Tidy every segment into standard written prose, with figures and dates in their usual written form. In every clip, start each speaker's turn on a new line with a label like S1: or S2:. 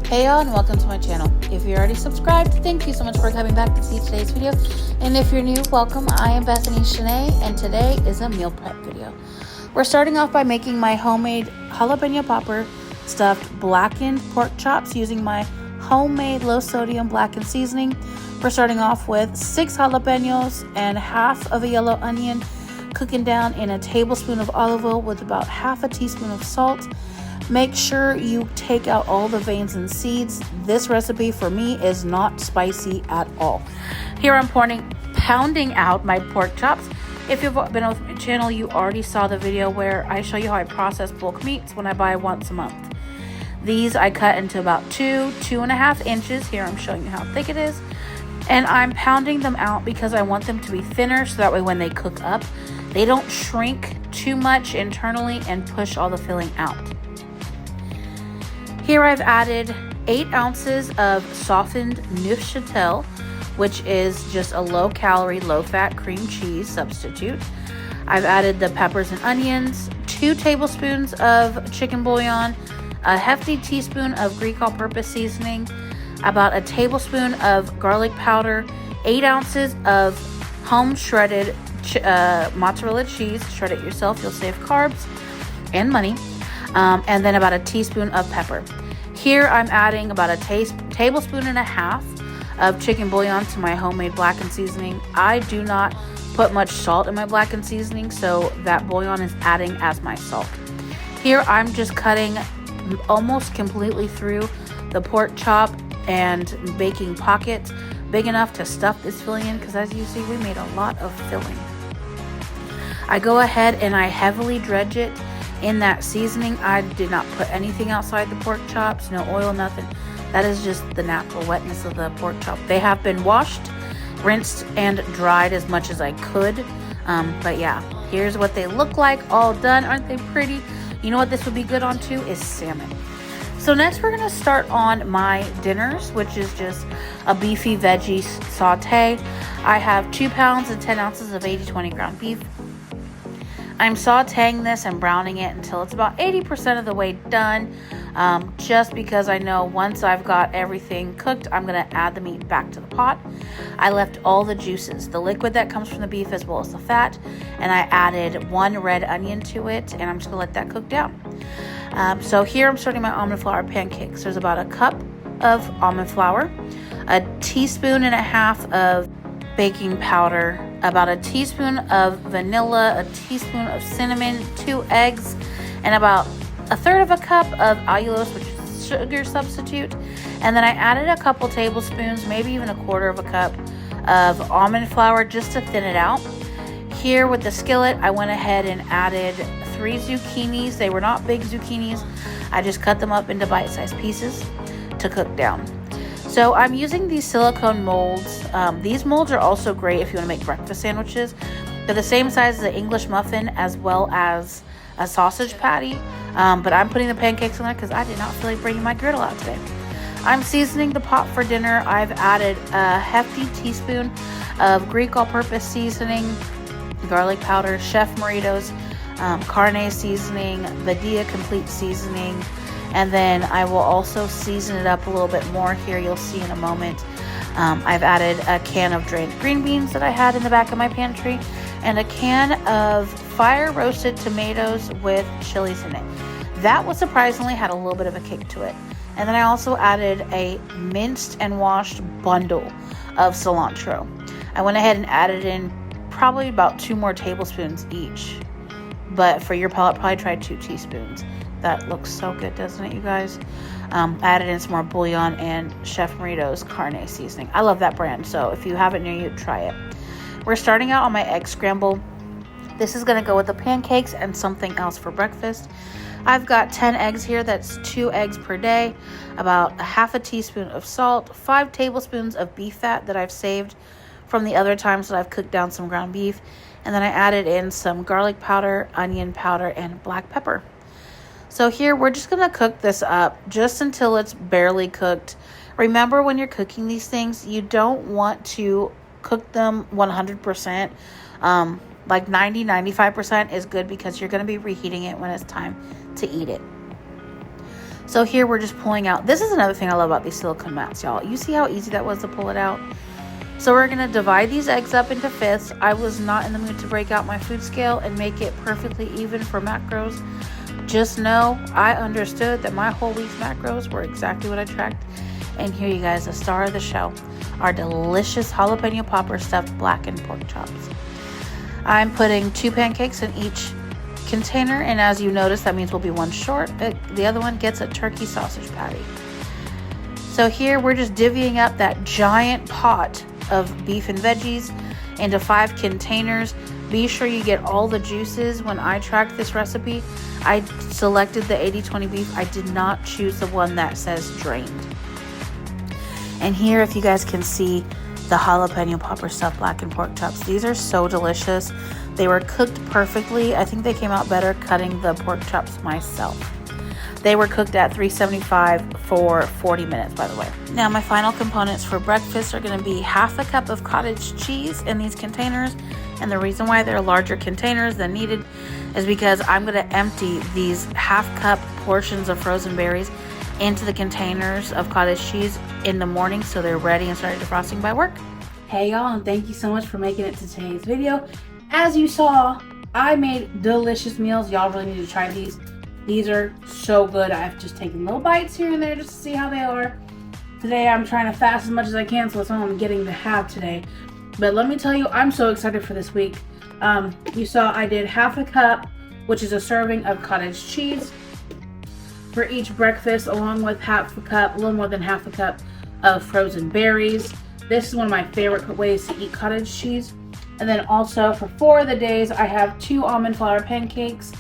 S1: Hey y'all, and welcome to my channel. If you're already subscribed, thank you so much for coming back to see today's video. And if you're new, welcome. I am Bethany Shanae, and today is a meal prep video. We're starting off by making my homemade jalapeno popper stuffed blackened pork chops using my homemade low sodium blackened seasoning. We're starting off with 6 jalapenos and half of a yellow onion, cooking down in a tablespoon of olive oil with about half a teaspoon of salt. Make sure you take out all the veins and seeds. This recipe for me is not spicy at all. Here I'm pounding out my pork chops. If you've been with my channel, you already saw the video where I show you how I process bulk meats when I buy once a month. These I cut into about 2.5 inches. Here I'm showing you how thick it is. And I'm pounding them out because I want them to be thinner so that way when they cook up, they don't shrink too much internally and push all the filling out. Here I've added 8 ounces of softened Neufchâtel, which is just a low-calorie, low-fat cream cheese substitute. I've added the peppers and onions, 2 tablespoons of chicken bouillon, a hefty teaspoon of Greek all-purpose seasoning, about a tablespoon of garlic powder, 8 ounces of home shredded mozzarella cheese. Shred it yourself, you'll save carbs and money. And then about a teaspoon of pepper. Here I'm adding about a tablespoon and a half of chicken bouillon to my homemade blackened seasoning. I do not put much salt in my blackened seasoning, so that bouillon is adding as my salt. Here I'm just cutting almost completely through the pork chop and baking pockets big enough to stuff this filling in, because as you see, we made a lot of filling. I go ahead and I heavily dredge it in that seasoning. I did not put anything outside the pork chops, no oil, nothing. That is just the natural wetness of the pork chop. They have been washed, rinsed, and dried as much as I could. But yeah, here's what they look like all done. Aren't they pretty? You know what this would be good on too is salmon. So next we're gonna start on my dinners, which is just a beefy veggie saute. I have 2 pounds and 10 ounces of 80/20 ground beef. I'm sauteing this and browning it until it's about 80% of the way done, just because I know once I've got everything cooked, I'm going to add the meat back to the pot. I left all the juices, the liquid that comes from the beef as well as the fat, and I added 1 red onion to it, and I'm just going to let that cook down. So here I'm starting my almond flour pancakes. There's about a cup of almond flour, a teaspoon and a half of baking powder, about a teaspoon of vanilla, a teaspoon of cinnamon, 2 eggs, and about a third of a cup of allulose, which is a sugar substitute. And then I added a couple tablespoons, maybe even a quarter of a cup of almond flour just to thin it out. Here with the skillet, I went ahead and added 3 zucchinis. They were not big zucchinis. I just cut them up into bite-sized pieces to cook down. So I'm using these silicone molds. These molds are also great if you want to make breakfast sandwiches. They're the same size as an English muffin as well as a sausage patty. But I'm putting the pancakes in there because I did not feel like bringing my griddle out today. I'm seasoning the pot for dinner. I've added a hefty teaspoon of Greek all-purpose seasoning, garlic powder, Chef Moritos, carne seasoning, Badia complete seasoning. And then I will also season it up a little bit more here. You'll see in a moment. I've added a can of drained green beans that I had in the back of my pantry and a can of fire roasted tomatoes with chilies in it. That was surprisingly had a little bit of a kick to it. And then I also added a minced and washed bundle of cilantro. I went ahead and added in probably about 2 more tablespoons each. But for your palate, probably try 2 teaspoons. That looks so good, doesn't it, you guys? I added in some more bouillon and Chef Moritos carne seasoning. I love that brand, so if you have it near you, try it. We're starting out on my egg scramble. This is going to go with the pancakes and something else for breakfast. I've got 10 eggs here. That's 2 eggs per day, about a half a teaspoon of salt, 5 tablespoons of beef fat that I've saved from the other times that I've cooked down some ground beef. And then I added in some garlic powder, onion powder, and black pepper. So here we're just going to cook this up just until it's barely cooked. Remember, when you're cooking these things, you don't want to cook them 100%. Like 90-95% is good because you're going to be reheating it when it's time to eat it. So here we're just pulling out. This is another thing I love about these silicone mats, y'all. You see how easy that was to pull it out? So we're going to divide these eggs up into fifths. I was not in the mood to break out my food scale and make it perfectly even for macros. Just know I understood that my whole week's macros were exactly what I tracked. And here, you guys, the star of the show, our delicious jalapeno popper stuffed blackened pork chops. I'm putting 2 pancakes in each container, and as you notice, that means we'll be one short. The other one gets a turkey sausage patty. So here we're just divvying up that giant pot of beef and veggies into 5 containers. Be sure you get all the juices. When I tracked this recipe, I selected the 80/20 beef. I did not choose the one that says drained. And here, if you guys can see, the jalapeno popper stuffed blackened pork chops. These are so delicious. They were cooked perfectly. I think they came out better cutting the pork chops myself. They were cooked at 375 for 40 minutes, by the way. Now, my final components for breakfast are going to be half a cup of cottage cheese in these containers. And the reason why they're larger containers than needed is because I'm going to empty these half cup portions of frozen berries into the containers of cottage cheese in the morning so they're ready and started defrosting by work. Hey y'all, and thank you so much for making it to today's video. As you saw, I made delicious meals. Y'all really need to try these. These are so good. I've just taken little bites here and there just to see how they are. Today I'm trying to fast as much as I can, so that's all I'm getting to have today. But let me tell you, I'm so excited for this week. You saw I did half a cup, which is a serving of cottage cheese for each breakfast, along with half a cup, a little more than half a cup of frozen berries. This is one of my favorite ways to eat cottage cheese. And then also for 4 of the days, I have 2 almond flour pancakes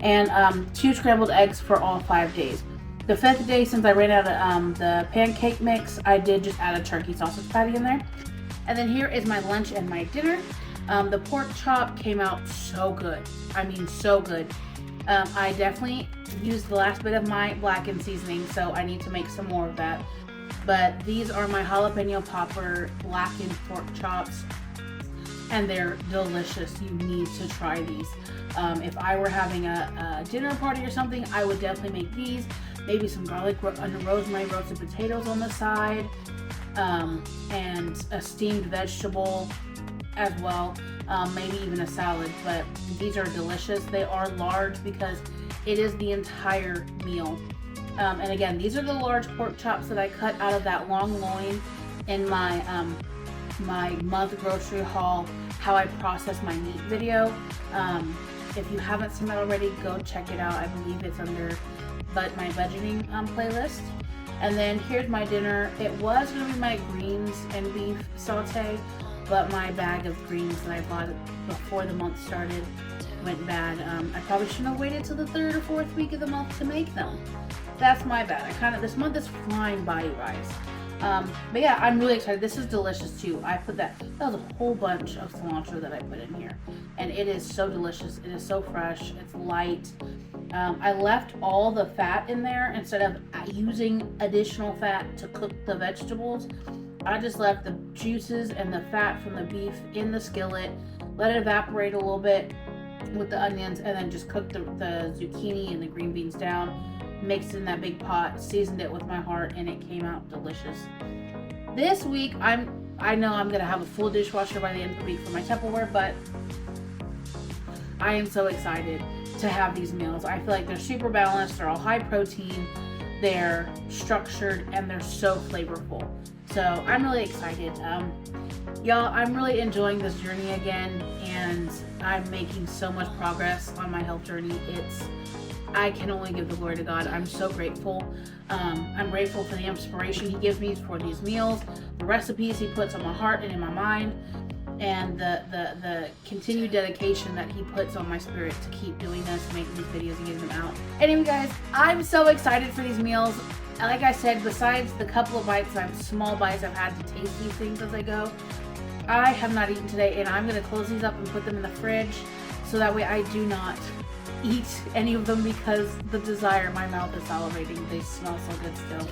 S1: and 2 scrambled eggs for all 5 days. The 5th day, since I ran out of the pancake mix, I did just add a turkey sausage patty in there. And then here is my lunch and my dinner. The pork chop came out so good. I mean, so good. I definitely used the last bit of my blackened seasoning, so I need to make some more of that. But these are my jalapeno popper blackened pork chops, and they're delicious. You need to try these. If I were having a dinner party or something, I would definitely make these. Maybe some garlic and rosemary roasted potatoes on the side, and a steamed vegetable as well. Maybe even a salad, but these are delicious. They are large because it is the entire meal. And again, these are the large pork chops that I cut out of that long loin in my my month grocery haul, how I process my meat video. If you haven't seen that already, go check it out. I believe it's under my budgeting playlist. And then here's my dinner. It was going to be my greens and beef saute, but my bag of greens that I bought before the month started went bad. I probably shouldn't have waited till the 3rd or 4th week of the month to make them. That's my bad. This month is flying by, you guys. But yeah, I'm really excited. This is delicious too. That was a whole bunch of cilantro that I put in here, and it is so delicious. It is so fresh. It's light. I left all the fat in there instead of using additional fat to cook the vegetables. I just left the juices and the fat from the beef in the skillet, let it evaporate a little bit with the onions, and then just cooked the zucchini and the green beans down, mixed in that big pot, seasoned it with my heart, and it came out delicious. This week, I know I'm gonna have a full dishwasher by the end of the week for my Tupperware, but I am so excited to have these meals. I feel like they're super balanced, they're all high protein, they're structured, and they're so flavorful. So I'm really excited. Y'all, I'm really enjoying this journey again, and I'm making so much progress on my health journey. I can only give the glory to God. I'm so grateful. I'm grateful for the inspiration He gives me for these meals, the recipes He puts on my heart and in my mind, and the continued dedication that He puts on my spirit to keep doing this, making these videos and getting them out. Anyway, guys, I'm so excited for these meals. Like I said, besides the couple of small bites I've had to taste these things as I go, I have not eaten today, and I'm going to close these up and put them in the fridge so that way I do not eat any of them because the desire, my mouth is salivating. They smell so good still.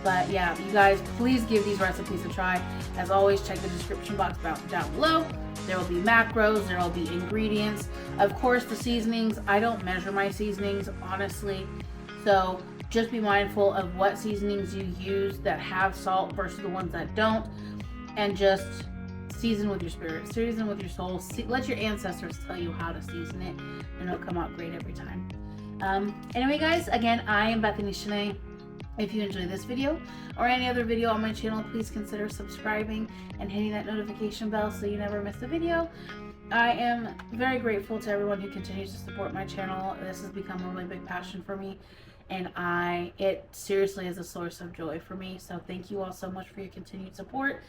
S1: But yeah, you guys, please give these recipes a try. As always, check the description box down below. There will be macros, there will be ingredients. Of course, the seasonings, I don't measure my seasonings, honestly. So just be mindful of what seasonings you use that have salt versus the ones that don't, and just season with your spirit, season with your soul. Let your ancestors tell you how to season it, and it'll come out great every time. Anyway, guys, again, I am Bethany Shanae. If you enjoyed this video or any other video on my channel, please consider subscribing and hitting that notification bell so you never miss a video. I am very grateful to everyone who continues to support my channel. This has become a really big passion for me, and it seriously is a source of joy for me. So thank you all so much for your continued support.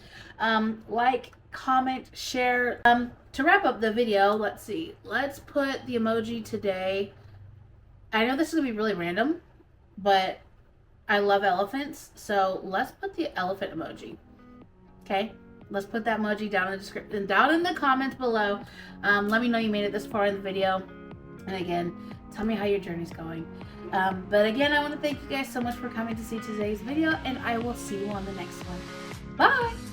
S1: Like, comment, share. To wrap up the video, let's put the emoji today. I know this is gonna be really random, but I love elephants, so let's put the elephant emoji. Okay, let's put that emoji down in the description, down in the comments below. Let me know you made it this far in the video, and again, tell me how your journey's going. But again, I want to thank you guys so much for coming to see today's video, and I will see you on the next one. Bye.